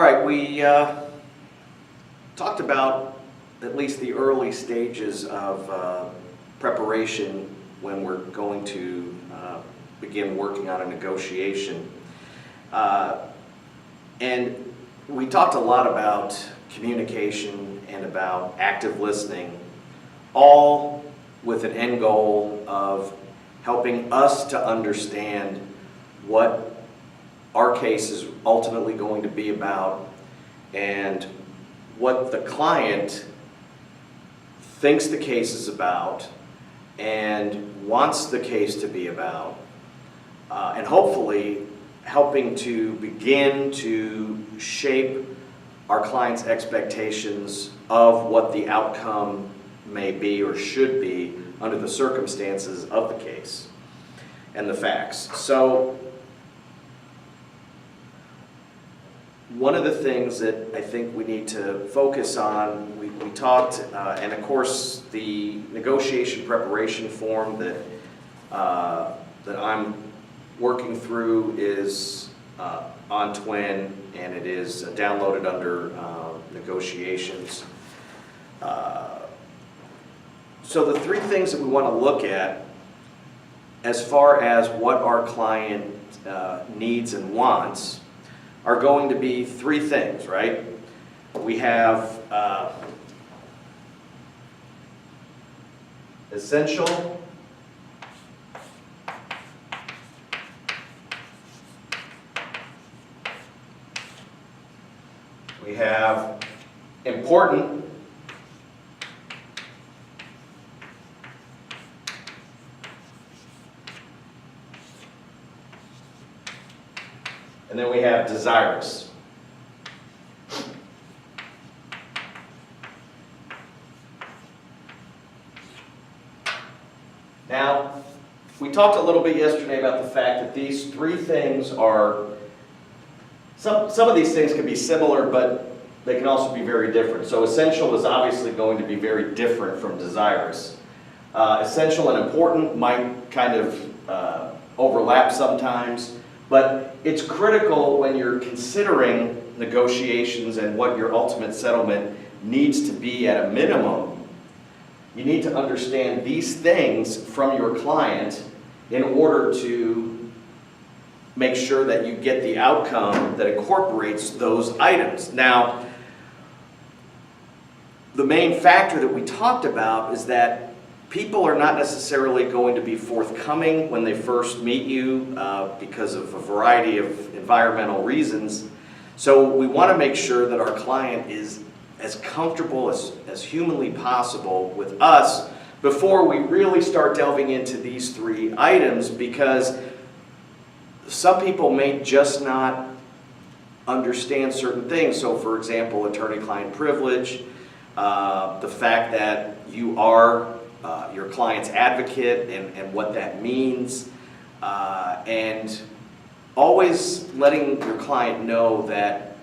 All right, we talked about at least the early stages of preparation when we're going to begin working on a negotiation. And we talked a lot about communication and about active listening, all with an end goal of helping us to understand what our case is ultimately going to be about and what the client thinks the case is about and wants the case to be about, and hopefully helping to begin to shape our client's expectations of what the outcome may be or should be under the circumstances of the case and the facts. So one of the things that I think we need to focus on, we talked, and of course the negotiation preparation form that I'm working through is on Twin, and it is downloaded under negotiations. So the three things that we want to look at as far as what our client needs and wants are going to be three things, right? We have essential, we have important, and then we have desirous. Now, we talked a little bit yesterday about the fact that these three things are, some of these things can be similar, but they can also be very different. So essential is obviously going to be very different from desirous. Essential and important might kind of overlap sometimes, but it's critical when you're considering negotiations and what your ultimate settlement needs to be at a minimum. You need to understand these things from your client in order to make sure that you get the outcome that incorporates those items. Now, the main factor that we talked about is that people are not necessarily going to be forthcoming when they first meet you because of a variety of environmental reasons. So we want to make sure that our client is as comfortable as humanly possible with us before we really start delving into these three items, because some people may just not understand certain things. So for example, attorney-client privilege, the fact that you are your client's advocate and what that means, and always letting your client know that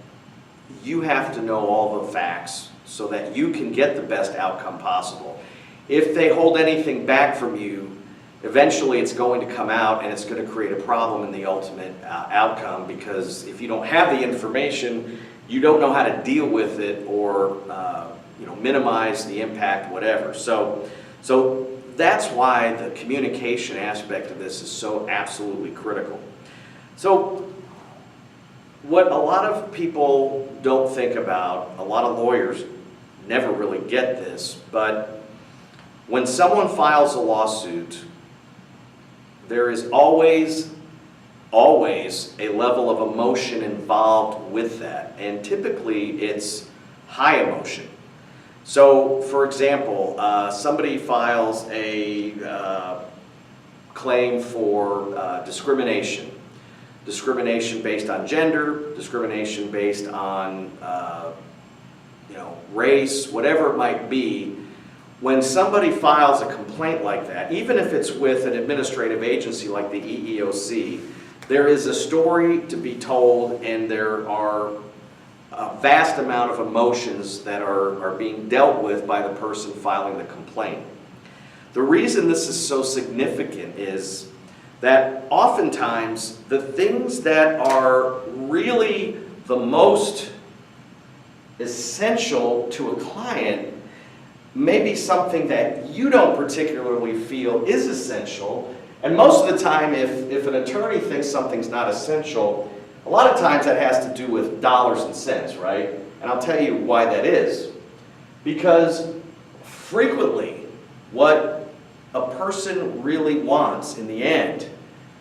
you have to know all the facts so that you can get the best outcome possible. If they hold anything back from you, eventually it's going to come out and it's going to create a problem in the ultimate outcome, because if you don't have the information, you don't know how to deal with it or minimize the impact, whatever. So that's why the communication aspect of this is so absolutely critical. So what a lot of people don't think about, a lot of lawyers never really get this, but when someone files a lawsuit, there is always a level of emotion involved with that, and typically it's high emotion. So, for example, somebody files a claim for discrimination. Discrimination based on gender, discrimination based on race, whatever it might be. When somebody files a complaint like that, even if it's with an administrative agency like the EEOC, there is a story to be told, and there are a vast amount of emotions that are being dealt with by the person filing the complaint. The reason this is so significant is that oftentimes the things that are really the most essential to a client may be something that you don't particularly feel is essential. And most of the time, if an attorney thinks something's not essential, a lot of times that has to do with dollars and cents, right? And I'll tell you why that is. Because frequently, what a person really wants in the end,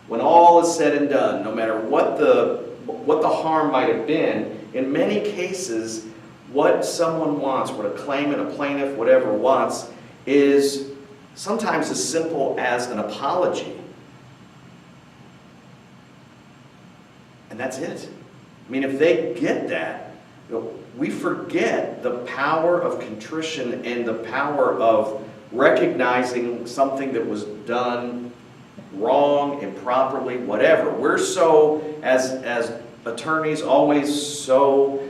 when all is said and done, no matter what the harm might have been, in many cases, what someone wants, what a claimant, a plaintiff, whatever wants, is sometimes as simple as an apology. And that's it. I mean, if they get that, we forget the power of contrition and the power of recognizing something that was done wrong, improperly, whatever. We're so, as attorneys, always so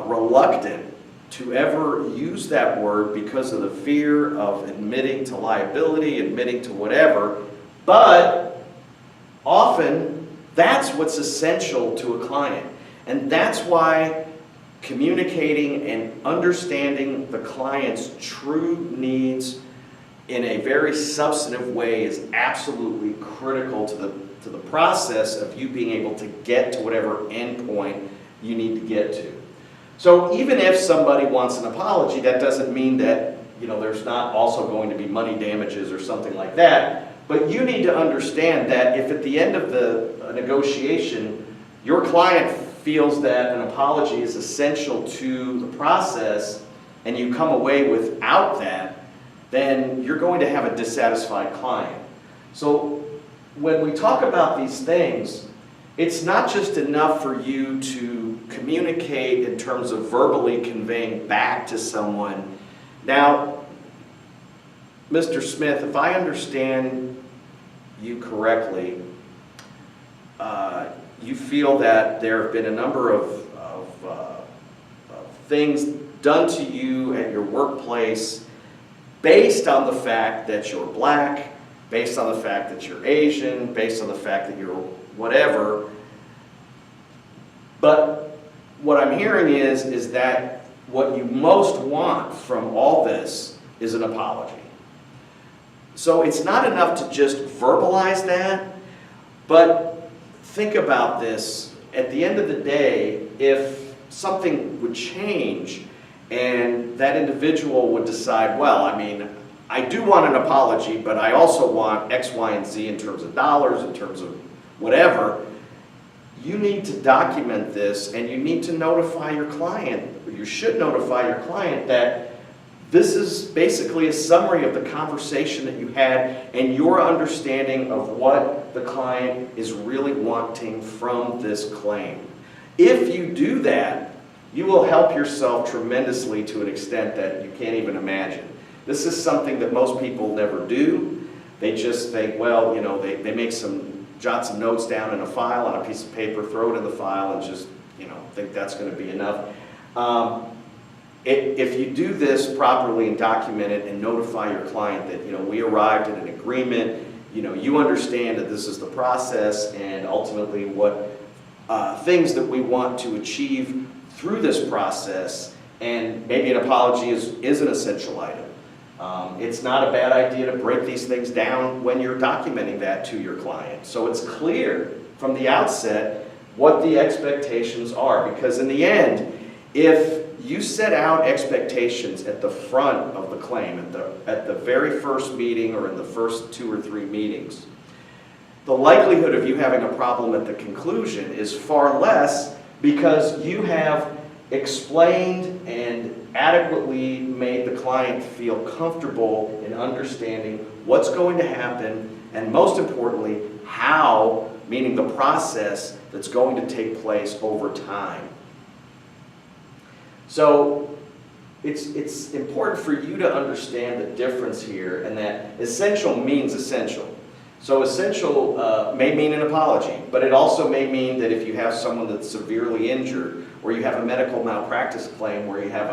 reluctant to ever use that word because of the fear of admitting to liability, admitting to whatever. But often, that's what's essential to a client. And that's why communicating and understanding the client's true needs in a very substantive way is absolutely critical to the process of you being able to get to whatever endpoint you need to get to. So even if somebody wants an apology, that doesn't mean that there's not also going to be money damages or something like that. But you need to understand that if at the end of the negotiation, your client feels that an apology is essential to the process and you come away without that, then you're going to have a dissatisfied client. So when we talk about these things, it's not just enough for you to communicate in terms of verbally conveying back to someone. Now, Mr. Smith, if I understand you correctly, you feel that there have been a number of things done to you at your workplace based on the fact that you're black, based on the fact that you're Asian, based on the fact that you're whatever. But what I'm hearing is that what you most want from all this is an apology. So it's not enough to just verbalize that, but think about this. At the end of the day, if something would change and that individual would decide, well, I mean, I do want an apology, but I also want X, Y, and Z in terms of dollars, in terms of whatever, you need to document this and you need to notify your client, or you should notify your client that this is basically a summary of the conversation that you had and your understanding of what the client is really wanting from this claim. If you do that, you will help yourself tremendously to an extent that you can't even imagine. This is something that most people never do. They just think, well, they make jot some notes down in a file on a piece of paper, throw it in the file, and just, think that's going to be enough. If you do this properly and document it and notify your client that, we arrived at an agreement, you understand that this is the process and ultimately what things that we want to achieve through this process, and maybe an apology is an essential item. It's not a bad idea to break these things down when you're documenting that to your client. So it's clear from the outset what the expectations are, because in the end, if you set out expectations at the front of the claim, at the very first meeting or in the first 2 or 3 meetings, the likelihood of you having a problem at the conclusion is far less because you have explained and adequately made the client feel comfortable in understanding what's going to happen and, most importantly, how, meaning the process that's going to take place over time. So it's important for you to understand the difference here, and that essential means essential. So essential may mean an apology, but it also may mean that if you have someone that's severely injured, or you have a medical malpractice claim where you have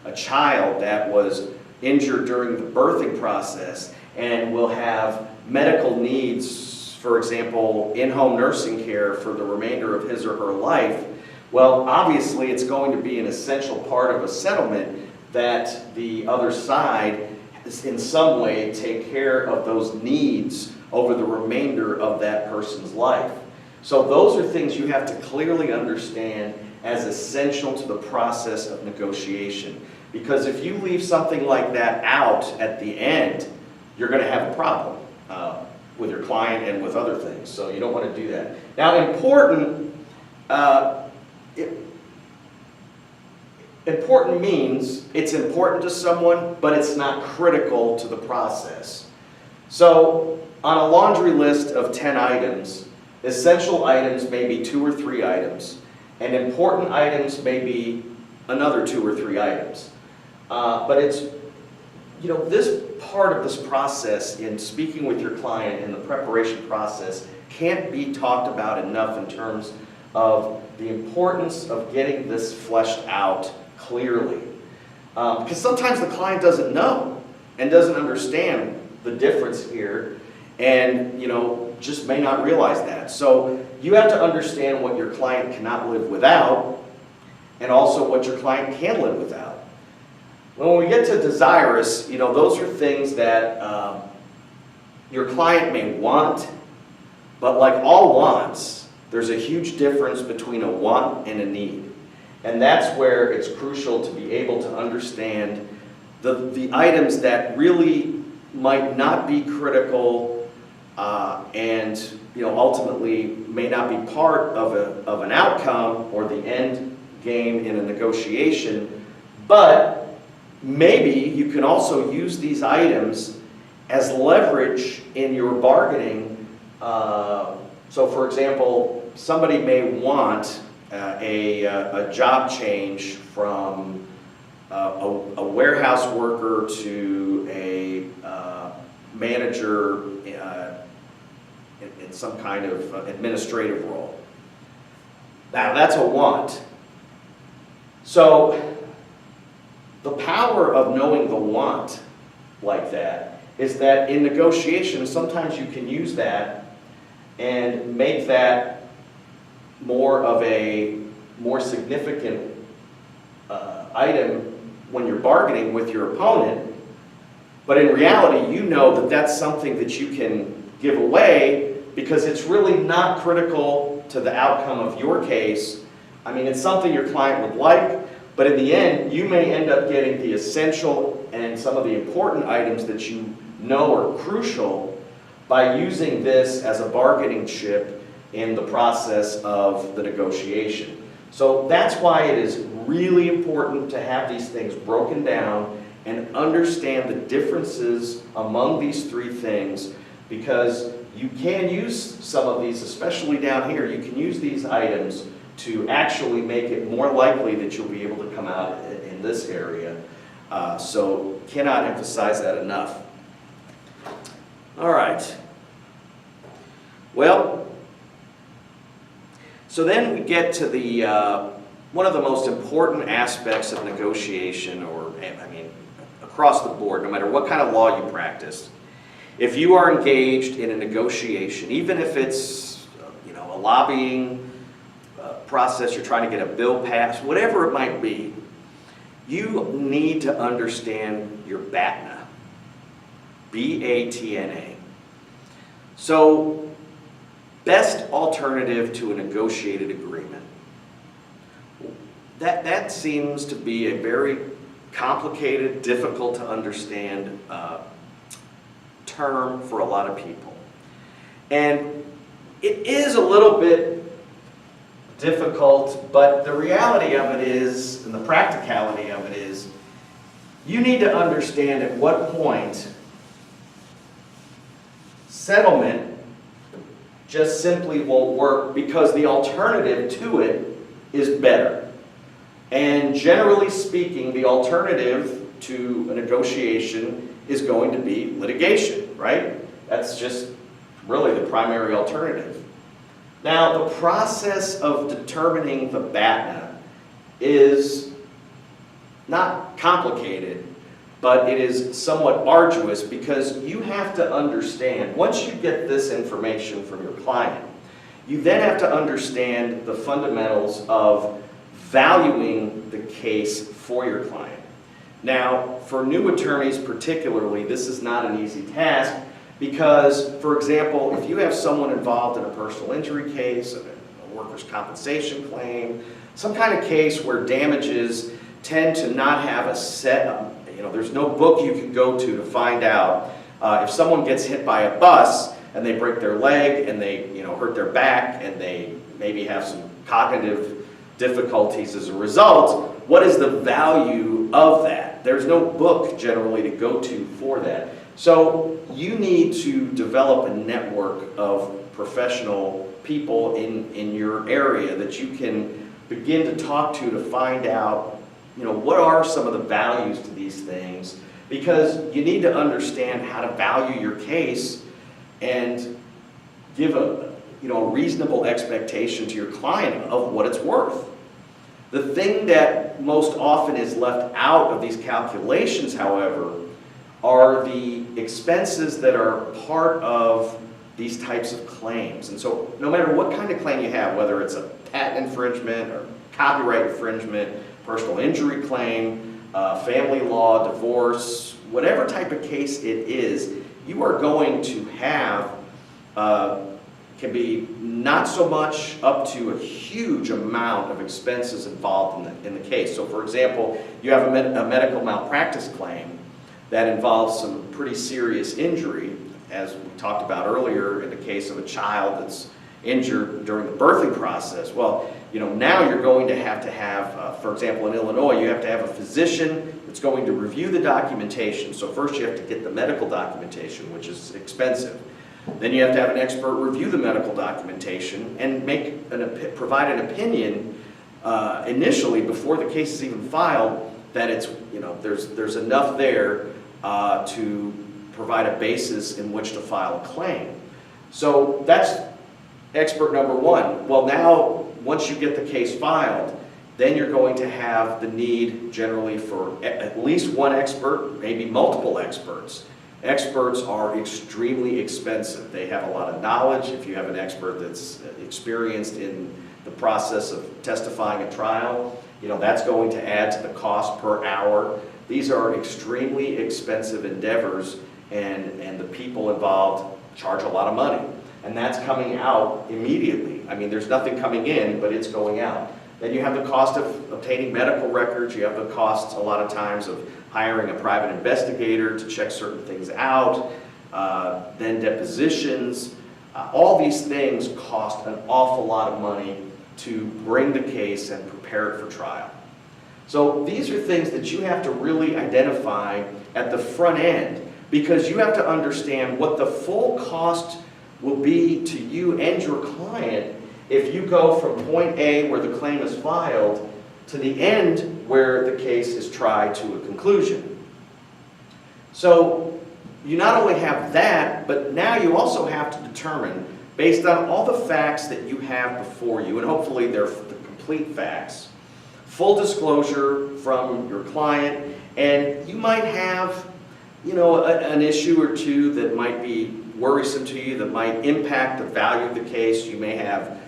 a child that was injured during the birthing process and will have medical needs, for example, in-home nursing care for the remainder of his or her life, Well, obviously, it's going to be an essential part of a settlement that the other side is in some way take care of those needs over the remainder of that person's life. So those are things you have to clearly understand as essential to the process of negotiation. Because if you leave something like that out at the end, you're going to have a problem with your client and with other things. So you don't want to do that. Now, important means it's important to someone, but it's not critical to the process. So on a laundry list of 10 items, essential items may be 2 or 3 items, and important items may be another 2 or 3 items. But it's, this part of this process in speaking with your client in the preparation process can't be talked about enough in terms of the importance of getting this fleshed out clearly. Because sometimes the client doesn't know and doesn't understand the difference here and, just may not realize that. So you have to understand what your client cannot live without and also what your client can live without. When we get to desirous, those are things that your client may want, but like all wants, there's a huge difference between a want and a need. And that's where it's crucial to be able to understand the items that really might not be critical and ultimately may not be part of an outcome or the end game in a negotiation, but maybe you can also use these items as leverage in your bargaining. So for example, somebody may want a job change from a warehouse worker to a manager in some kind of administrative role. Now that's a want. So the power of knowing the want like that is that in negotiations, sometimes you can use that and make that more of a more significant item when you're bargaining with your opponent. But in reality, you know that that's something that you can give away because it's really not critical to the outcome of your case. I mean, it's something your client would like, but in the end, you may end up getting the essential and some of the important items that you know are crucial by using this as a bargaining chip in the process of the negotiation. So that's why it is really important to have these things broken down and understand the differences among these 3 things, because you can use some of these, especially down here, you can use these items to actually make it more likely that you'll be able to come out in this area. So cannot emphasize that enough. All right. Well, so then we get to the one of the most important aspects of negotiation, or across the board, no matter what kind of law you practice. If you are engaged in a negotiation, even if it's a lobbying process, you're trying to get a bill passed, whatever it might be, you need to understand your BATNA, B-A-T-N-A. So, best alternative to a negotiated agreement. That seems to be a very complicated, difficult to understand term for a lot of people. And it is a little bit difficult, but the reality of it is, and the practicality of it is, you need to understand at what point settlement just simply won't work because the alternative to it is better. And generally speaking, the alternative to a negotiation is going to be litigation, right? That's just really the primary alternative. Now, the process of determining the BATNA is not complicated, but it is somewhat arduous because you have to understand, once you get this information from your client, You then have to understand the fundamentals of valuing the case for your client. Now, for new attorneys particularly, this is not an easy task because, for example, if you have someone involved in a personal injury case, a workers' compensation claim, some kind of case where damages tend to not have a set, there's no book you can go to find out if someone gets hit by a bus and they break their leg and they hurt their back and they maybe have some cognitive difficulties as a result, what is the value of that? There's no book generally to go to for that. So you need to develop a network of professional people in your area that you can begin to talk to find out what are some of the values to these things, because you need to understand how to value your case and give a reasonable expectation to your client of what it's worth. The thing that most often is left out of these calculations, however, are the expenses that are part of these types of claims. And so no matter what kind of claim you have, whether it's a patent infringement or copyright infringement, personal injury claim, family law, divorce, whatever type of case it is, you are going to have, can be not so much up to a huge amount of expenses involved in the case. So for example, you have a medical malpractice claim that involves some pretty serious injury, as we talked about earlier in the case of a child that's injured during the birthing process. Well, now you're going to have, for example, in Illinois, you have to have a physician that's going to review the documentation. So first you have to get the medical documentation, which is expensive. Then you have to have an expert review the medical documentation and provide an opinion initially before the case is even filed that it's, there's enough there to provide a basis in which to file a claim. So that's expert number one. Well, now, once you get the case filed, then you're going to have the need generally for at least one expert, maybe multiple experts. Experts are extremely expensive. They have a lot of knowledge. If you have an expert that's experienced in the process of testifying at trial, that's going to add to the cost per hour. These are extremely expensive endeavors, and the people involved charge a lot of money. And that's coming out immediately. I mean, there's nothing coming in, but it's going out. Then you have the cost of obtaining medical records. You have the costs a lot of times of hiring a private investigator to check certain things out, then depositions. All these things cost an awful lot of money to bring the case and prepare it for trial. So these are things that you have to really identify at the front end, because you have to understand what the full cost will be to you and your client if you go from point A, where the claim is filed, to the end where the case is tried to a conclusion. So you not only have that, but now you also have to determine, based on all the facts that you have before you, and hopefully they're the complete facts, full disclosure from your client, and you might have an issue or two that might be worrisome to you, that might impact the value of the case. You may have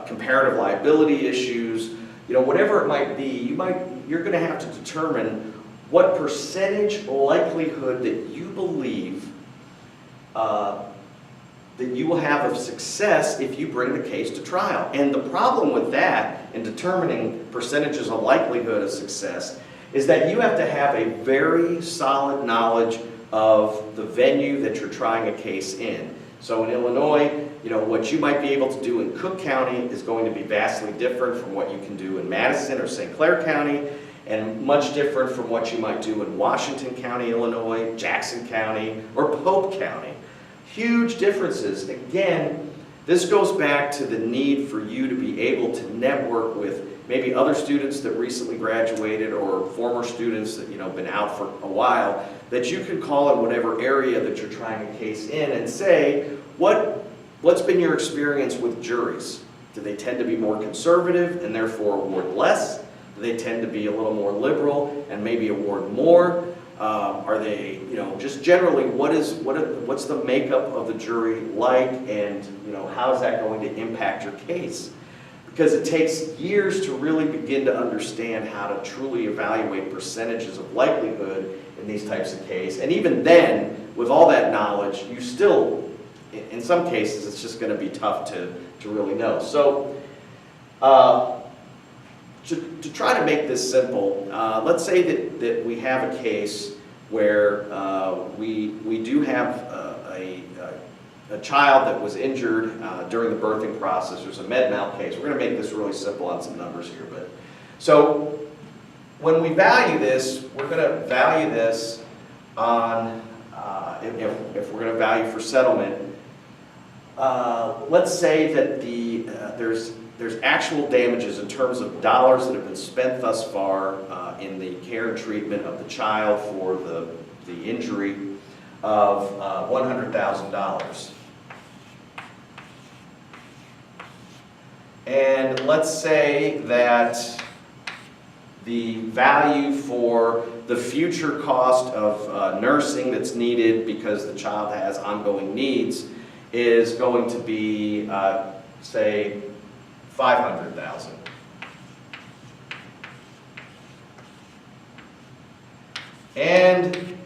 comparative liability issues, whatever it might be. You're going to have to determine what percentage likelihood that you believe that you will have of success if you bring the case to trial. And the problem with that, in determining percentages of likelihood of success, is that you have to have a very solid knowledge of the venue that you're trying a case in. So in Illinois, what you might be able to do in Cook County is going to be vastly different from what you can do in Madison or St. Clair County, and much different from what you might do in Washington County, Illinois, Jackson County, or Pope County. Huge differences. Again, this goes back to the need for you to be able to network with maybe other students that recently graduated, or former students that been out for a while, that you can call in whatever area that you're trying a case in and say, what's been your experience with juries? Do they tend to be more conservative and therefore award less? Do they tend to be a little more liberal and maybe award more? Are they, just generally, what's the makeup of the jury like, and how is that going to impact your case? Because it takes years to really begin to understand how to truly evaluate percentages of likelihood in these types of cases. And even then, with all that knowledge, you still, in some cases, it's just going to be tough to really know. So, to try to make this simple, let's say that we have a case where we do have a child that was injured during the birthing process. There's a med-mal case. We're going to make this really simple on some numbers here. So when we value this, we're going to value this on, if we're going to value for settlement, let's say that there's actual damages in terms of dollars that have been spent thus far in the care and treatment of the child for the injury of $100,000. And let's say that the value for the future cost of nursing that's needed because the child has ongoing needs is going to be, say, $500,000. And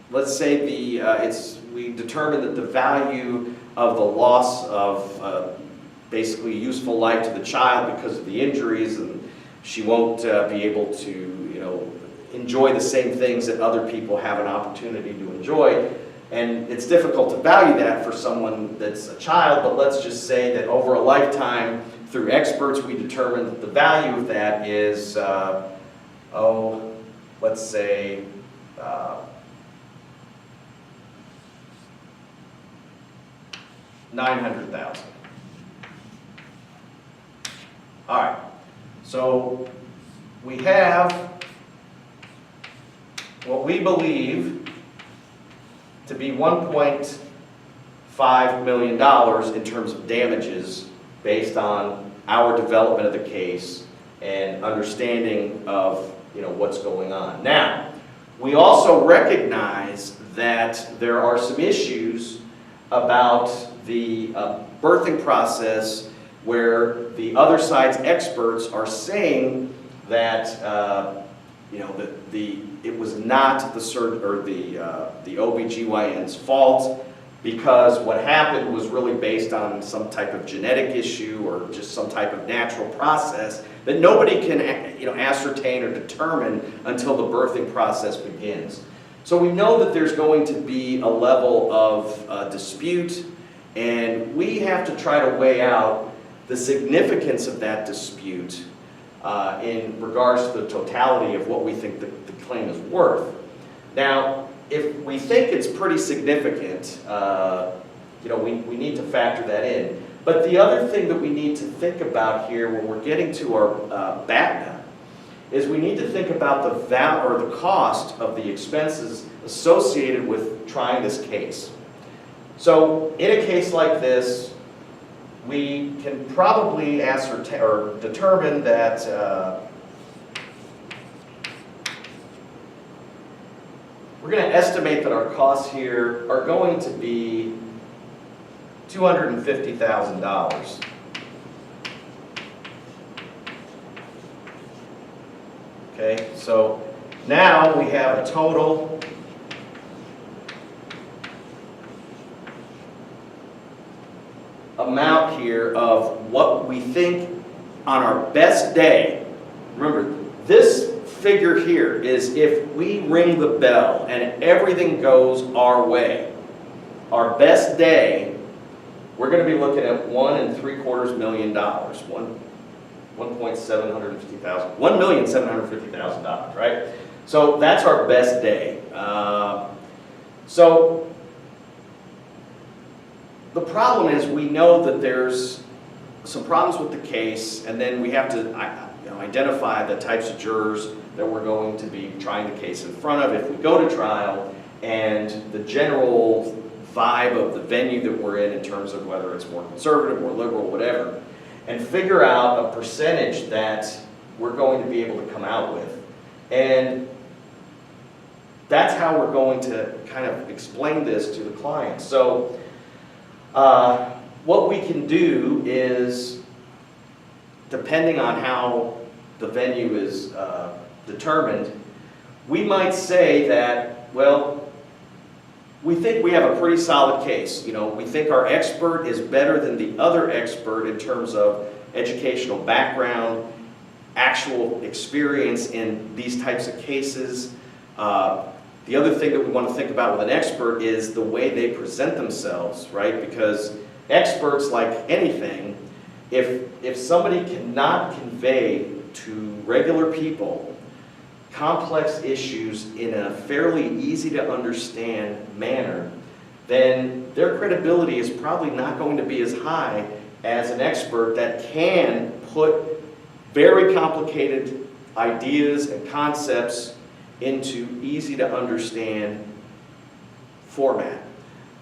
let's say we determine that the value of the loss of basically useful life to the child because of the injuries, and she won't be able to enjoy the same things that other people have an opportunity to enjoy. And it's difficult to value that for someone that's a child, but let's just say that over a lifetime, through experts, we determined that the value of that is, let's say, $900,000. All right, so we have what we believe to be $1.5 million in terms of damages based on our development of the case and understanding of what's going on. Now, we also recognize that there are some issues about the birthing process where the other side's experts are saying that it was not the OBGYN's fault, because what happened was really based on some type of genetic issue or just some type of natural process that nobody can ascertain or determine until the birthing process begins. So we know that there's going to be a level of dispute, and we have to try to weigh out the significance of that dispute in regards to the totality of what we think the claim is worth. Now, if we think it's pretty significant, we need to factor that in. But the other thing that we need to think about here when we're getting to our BATNA is we need to think about the cost of the expenses associated with trying this case. So in a case like this, we can probably ascertain or determine that we're going to estimate that our costs here are going to be $250,000. Okay, so now we have a total amount here of what we think on our best day. Remember, this figure here is if we ring the bell and everything goes our way. Our best day, we're going to be looking at $1.75 million. $1,750,000, right? So that's our best day. So the problem is we know that there's some problems with the case, and then we have to identify the types of jurors that we're going to be trying the case in front of if we go to trial, and the general vibe of the venue that we're in terms of whether it's more conservative, more liberal, whatever, and figure out a percentage that we're going to be able to come out with. And that's how we're going to kind of explain this to the client. So what we can do is, depending on how the venue is determined, we might say that, well, we think we have a pretty solid case. You know, we think our expert is better than the other expert in terms of educational background, actual experience in these types of cases. The other thing that we want to think about with an expert is the way they present themselves, right? Because experts, like anything, if somebody cannot convey to regular people complex issues in a fairly easy to understand manner, then their credibility is probably not going to be as high as an expert that can put very complicated ideas and concepts into easy to understand format.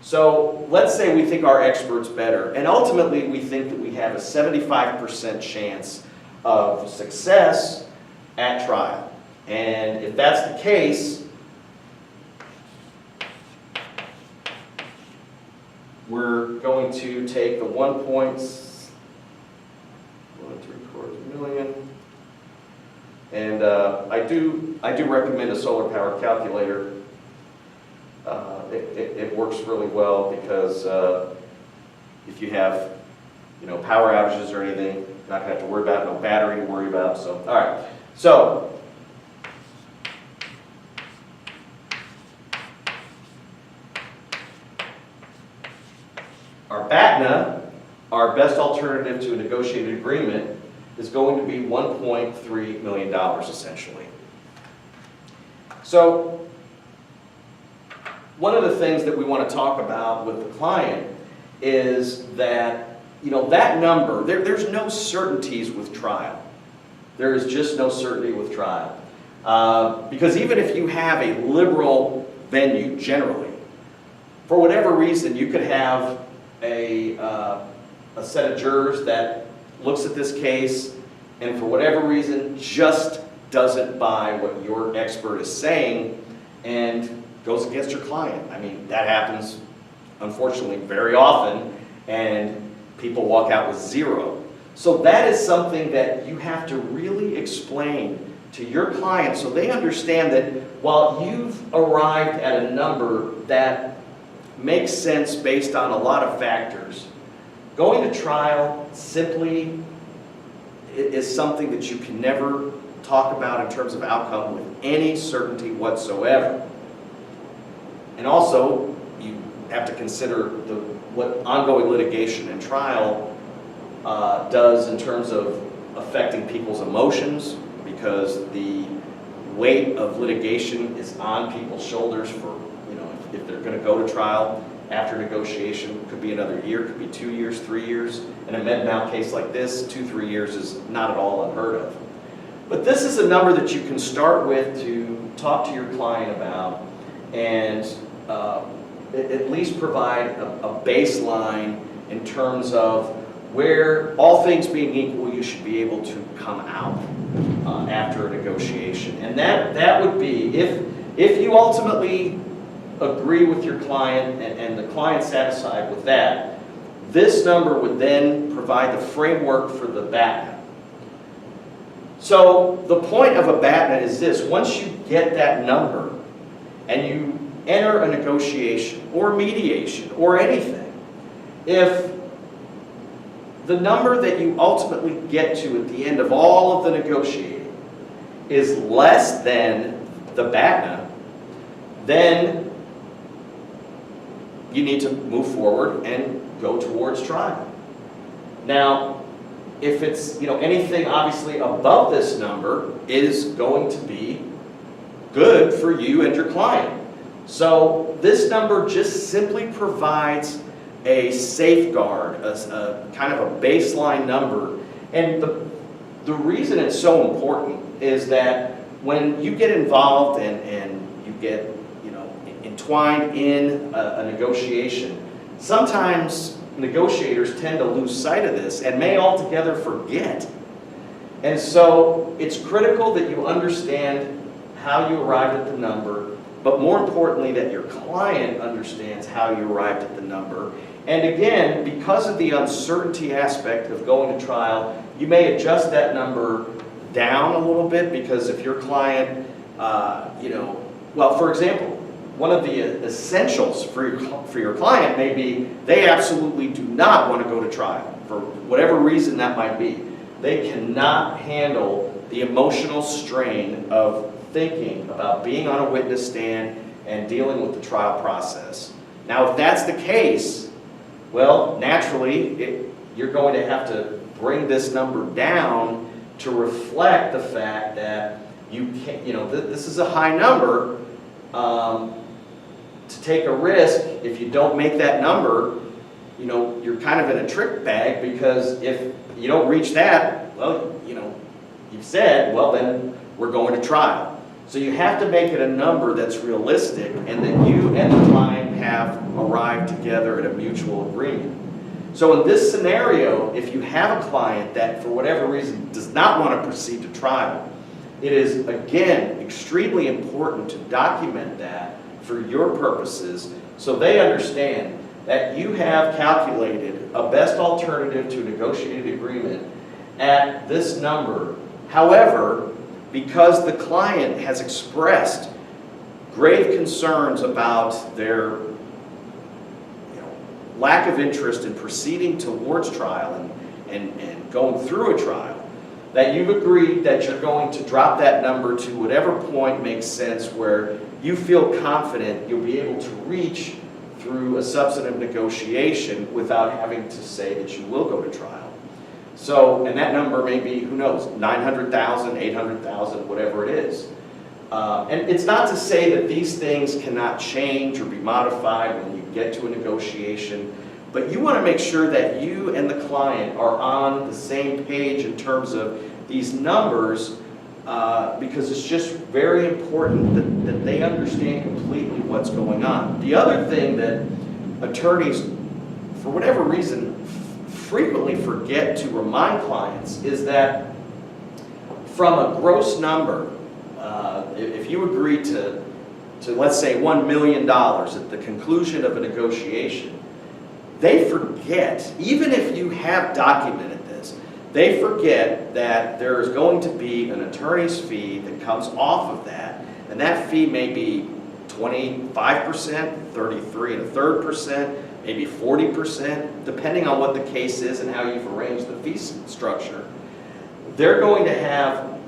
So let's say we think our expert's better, and ultimately we think that we have a 75% chance of success at trial. And if that's the case, we're going to take the 1.3 million, and I do recommend a solar power calculator. It works really well because if you have, you know, power outages or anything, you're not going to have to worry about it, no battery to worry about. So, all right. So, our BATNA, our best alternative to a negotiated agreement, is going to be $1.3 million essentially. So, one of the things that we want to talk about with the client is that, you know, that number, there's no certainties with trial. There is just no certainty with trial. Because even if you have a liberal venue generally, for whatever reason, you could have a set of jurors that looks at this case and for whatever reason just doesn't buy what your expert is saying and goes against your client. I mean, that happens, unfortunately, very often, and people walk out with zero. So that is something that you have to really explain to your client so they understand that while you've arrived at a number that makes sense based on a lot of factors, going to trial simply is something that you can never talk about in terms of outcome with any certainty whatsoever. And also, you have to consider what ongoing litigation and trial does in terms of affecting people's emotions, because the weight of litigation is on people's shoulders for, you know, if they're going to go to trial after negotiation. It could be another year, could be 2 years, 3 years. In a med-mal case like this, 2-3 years is not at all unheard of. But this is a number that you can start with to talk to your client about and at least provide a baseline in terms of where, all things being equal, you should be able to come out after a negotiation. And that would be, if you ultimately agree with your client and the client's satisfied with that, this number would then provide the framework for the BATNA. So the point of a BATNA is this: once you get that number and you enter a negotiation or mediation or anything, if the number that you ultimately get to at the end of all of the negotiating is less than the BATNA, then you need to move forward and go towards trial. Now, if it's, you know, anything obviously above this number is going to be good for you and your client. So this number just simply provides a safeguard, a kind of a baseline number. And the reason it's so important is that when you get involved and you get, you know, entwined in a negotiation, sometimes negotiators tend to lose sight of this and may altogether forget. And so it's critical that you understand how you arrived at the number but more importantly that your client understands how you arrived at the number. And again, because of the uncertainty aspect of going to trial, you may adjust that number down a little bit, because if your client, well, for example, one of the essentials for your client may be they absolutely do not want to go to trial, for whatever reason that might be. They cannot handle the emotional strain of thinking about being on a witness stand and dealing with the trial process. Now, if that's the case, well, naturally, you're going to have to bring this number down to reflect the fact that you can't, this is a high number. To take a risk, if you don't make that number, you're kind of in a trick bag, because if you don't reach that, well, you've said, well, then we're going to trial. So you have to make it a number that's realistic and that you and the client have arrived together at a mutual agreement. So in this scenario, if you have a client that for whatever reason does not want to proceed to trial, it is, again, extremely important to document that for your purposes, so they understand that you have calculated a best alternative to a negotiated agreement at this number. However, because the client has expressed grave concerns about their lack of interest in proceeding towards trial and going through a trial, that you've agreed that you're going to drop that number to whatever point makes sense where you feel confident you'll be able to reach through a substantive negotiation without having to say that you will go to trial. So, and that number may be, who knows, 900,000, 800,000, whatever it is. And it's not to say that these things cannot change or be modified when you get to a negotiation, but you want to make sure that you and the client are on the same page in terms of these numbers, because it's just very important that they understand completely what's going on. The other thing that attorneys, for whatever reason, frequently forget to remind clients is that from a gross number, if you agree to let's say $1 million at the conclusion of a negotiation, they forget, even if you have documented this, they forget that there is going to be an attorney's fee that comes off of that, and that fee may be 25%, 33.33%, maybe 40%, depending on what the case is and how you've arranged the fee structure. They're going to have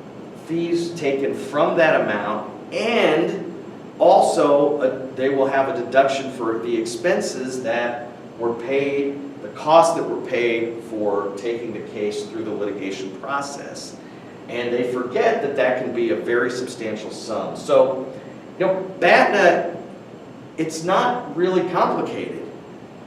fees taken from that amount, and also they will have a deduction for the expenses that were paid, the costs that were paid for taking the case through the litigation process. And they forget that that can be a very substantial sum. So, BATNA, it's not really complicated.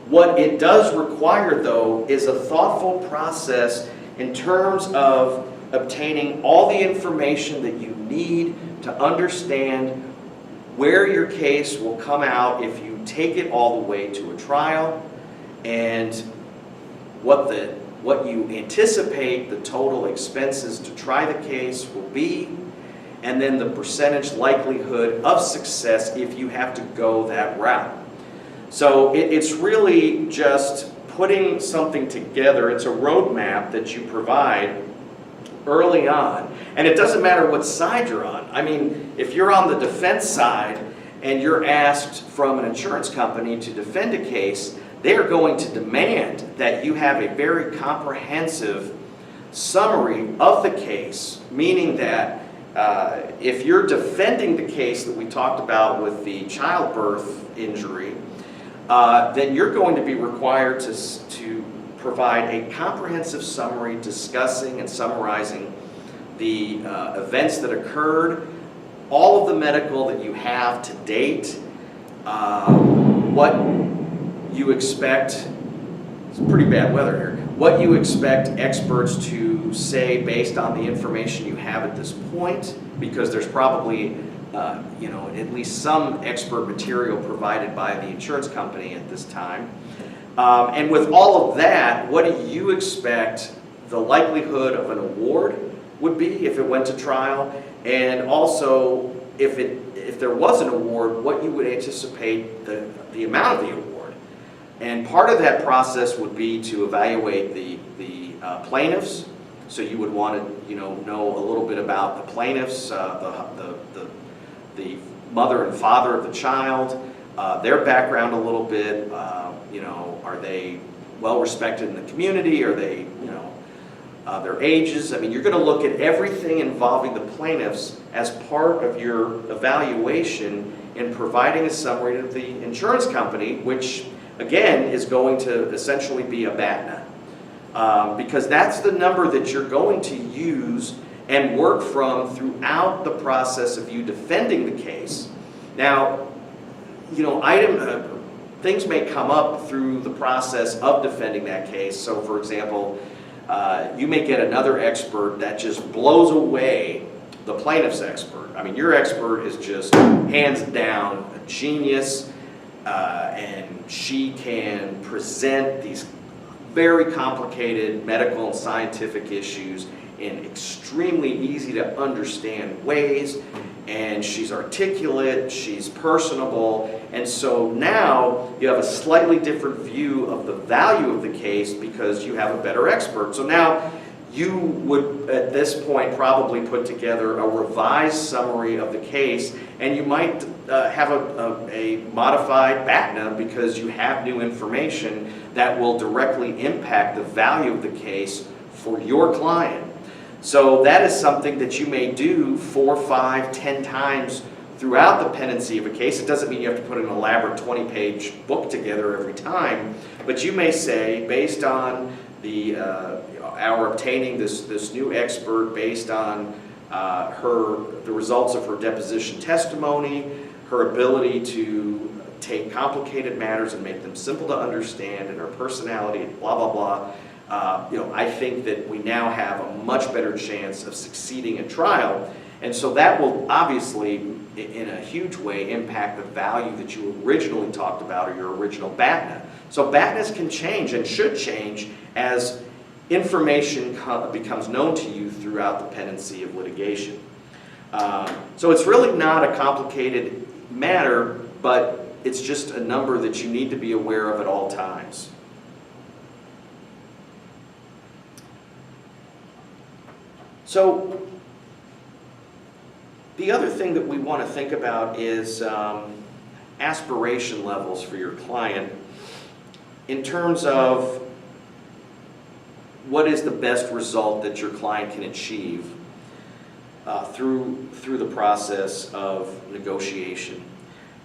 What it does require, though, is a thoughtful process in terms of obtaining all the information that you need to understand where your case will come out if you take it all the way to a trial, and what you anticipate the total expenses to try the case will be, and then the percentage likelihood of success if you have to go that route. So it's really just putting something together. It's a roadmap that you provide early on. And it doesn't matter what side you're on. I mean, if you're on the defense side and you're asked from an insurance company to defend a case, they are going to demand that you have a very comprehensive summary of the case, meaning that if you're defending the case that we talked about with the childbirth injury, then you're going to be required to provide a comprehensive summary discussing and summarizing the events that occurred, all of the medical that you have to date, what you expect, it's pretty bad weather here, what you expect experts to say based on the information you have at this point, because there's probably at least some expert material provided by the insurance company at this time. And with all of that, what do you expect the likelihood of an award would be if it went to trial? And also, if if there was an award, what you would anticipate the amount of the award. And part of that process would be to evaluate the plaintiffs. So you would want to, know a little bit about the plaintiffs, the mother and father of the child, their background a little bit. Are they well respected in the community? Are they, their ages? I mean, you're going to look at everything involving the plaintiffs as part of your evaluation in providing a summary to the insurance company, which again is going to essentially be a BATNA. Because that's the number that you're going to use and work from throughout the process of you defending the case. Now, things may come up through the process of defending that case. So, for example, you may get another expert that just blows away the plaintiff's expert. I mean, your expert is just hands down a genius, and she can present these very complicated medical and scientific issues in extremely easy to understand ways, and she's articulate, she's personable, and so now you have a slightly different view of the value of the case because you have a better expert. So now you would, at this point, probably put together a revised summary of the case, and you might have a modified BATNA because you have new information that will directly impact the value of the case for your client. So that is something that you may do 4, 5, 10 times throughout the pendency of a case. It doesn't mean you have to put an elaborate 20-page book together every time, but you may say, based on our obtaining this new expert, based on the results of her deposition testimony, her ability to take complicated matters and make them simple to understand, and her personality, blah, blah, blah. I think that we now have a much better chance of succeeding at trial. And so that will obviously, in a huge way, impact the value that you originally talked about, or your original BATNA. So BATNAs can change and should change as information becomes known to you throughout the pendency of litigation. So it's really not a complicated matter, but it's just a number that you need to be aware of at all times. So the other thing that we want to think about is aspiration levels for your client in terms of what is the best result that your client can achieve through the process of negotiation,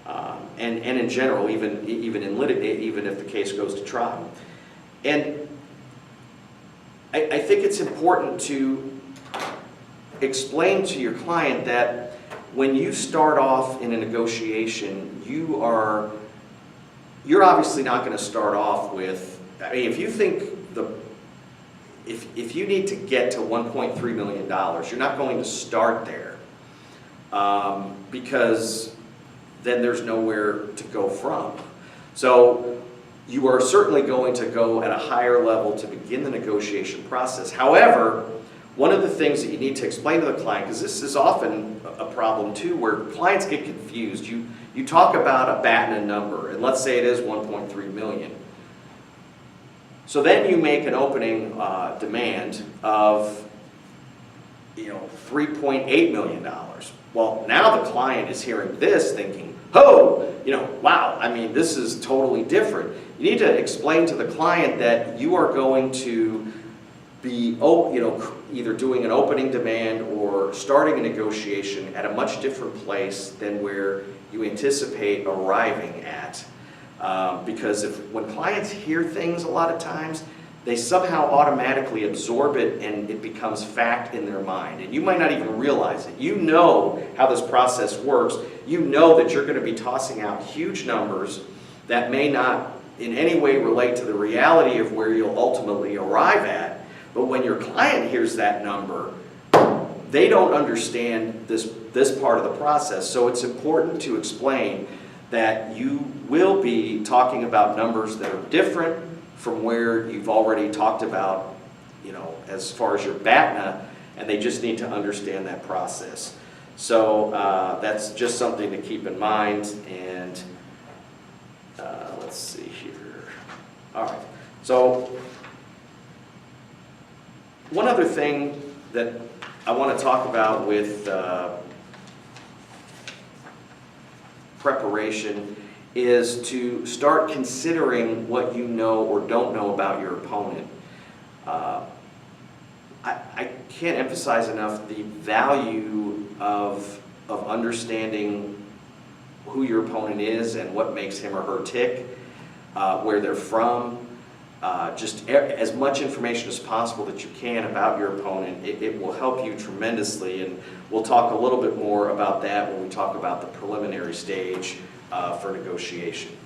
and in general, even if the case goes to trial. And I think it's important to explain to your client that when you start off in a negotiation, you're obviously not going to start off with, I mean, if you think if you need to get to $1.3 million, you're not going to start there, because then there's nowhere to go from. So you are certainly going to go at a higher level to begin the negotiation process. However, one of the things that you need to explain to the client, because this is often a problem too, where clients get confused. You talk about a BATNA number, and let's say it is 1.3 million. So then you make an opening demand of $3.8 million. Well, now the client is hearing this thinking, oh, wow, I mean, this is totally different. You need to explain to the client that you are going to be either doing an opening demand or starting a negotiation at a much different place than where you anticipate arriving at. Because when clients hear things a lot of times, they somehow automatically absorb it and it becomes fact in their mind. And you might not even realize it. You know how this process works. You know that you're going to be tossing out huge numbers that may not in any way relate to the reality of where you'll ultimately arrive at. But when your client hears that number, they don't understand this part of the process. So it's important to explain that you will be talking about numbers that are different from where you've already talked about, as far as your BATNA, and they just need to understand that process. So that's just something to keep in mind. And let's see here. All right. So one other thing that I want to talk about with preparation is to start considering what you know or don't know about your opponent. I can't emphasize enough the value of understanding who your opponent is and what makes him or her tick, where they're from. Just as much information as possible that you can about your opponent. It will help you tremendously, and we'll talk a little bit more about that when we talk about the preliminary stage for negotiation.